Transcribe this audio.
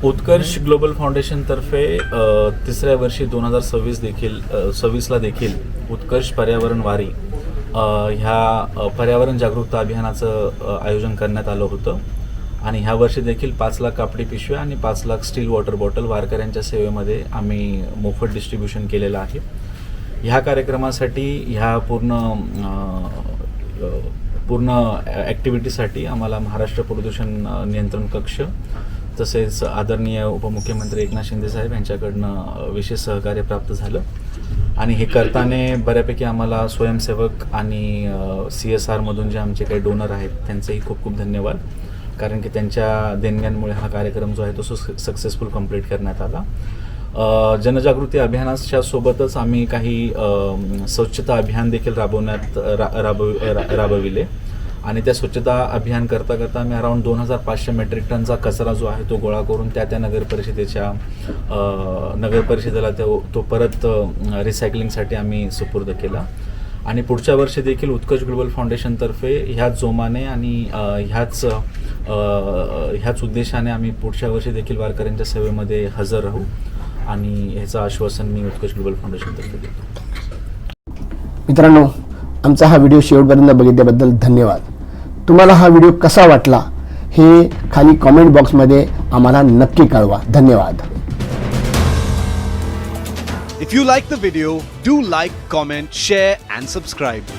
उत्कर्ष global फाउंडेशनतर्फे तिसऱ्या वर्षी 2026ला देखील उत्कर्ष पर्यावरण वारी ह्या पर्यावरण जागरूकता अभियानाचं आयोजन करण्यात आलं होतं आणि ह्या वर्षी देखील 5 लाख कापडी पिशव्या आणि 5 लाख स्टील वॉटर बॉटल वारकऱ्यांच्या सेवेमध्ये आम्ही मोफत डिस्ट्रीब्युशन केलेलं आहे. ह्या कार्यक्रमासाठी ह्या पूर्ण ॲक्टिव्हिटीसाठी आम्हाला महाराष्ट्र प्रदूषण नियंत्रण कक्ष तसेच आदरणीय उपमुख्यमंत्री एकनाथ शिंदे साहेब यांच्याकडनं विशेष सहकार्य प्राप्त झालं आणि हे करताना बऱ्यापैकी आम्हाला स्वयंसेवक आणि CSRमधून जे आमचे काही डोनर आहेत त्यांचेही खूप खूप धन्यवाद, कारण की त्यांच्या देणग्यांमुळे हा कार्यक्रम जो आहे तो सक्सेसफुल कंप्लीट करण्यात आला. जनजागृती अभियानाच्या सोबतच आम्ही काही स्वच्छता अभियान देखील राबविले आणि त्या स्वच्छता अभियान करता करता आम्ही अराऊंड 2500 मेट्रिक टनचा कचरा जो आहे तो गोळा करून त्या नगर परिषदेला तो परत रिसायकलिंगसाठी आम्ही सुपूर्द केला आणि पुढच्या वर्षी देखील उत्कर्ष ग्लोबल फाउंडेशनतर्फे ह्याच जोमाने आणि ह्याच उद्देशाने आम्ही पुढच्या वर्षी देखील वारकऱ्यांच्या सेवेमध्ये हजर राहू आणि ह्याचं आश्वासन मी उत्कर्ष ग्लोबल फाउंडेशनतर्फे देतो. मित्रांनो, आमचा हा व्हिडिओ शेवटपर्यंत बघितल्याबद्दल धन्यवाद. तुम्हाला हा व्हिडिओ कसा वाटला हे खाली कॉमेंट बॉक्समध्ये आम्हाला नक्की कळवा. धन्यवाद. If you like the video, do like, comment, share and subscribe.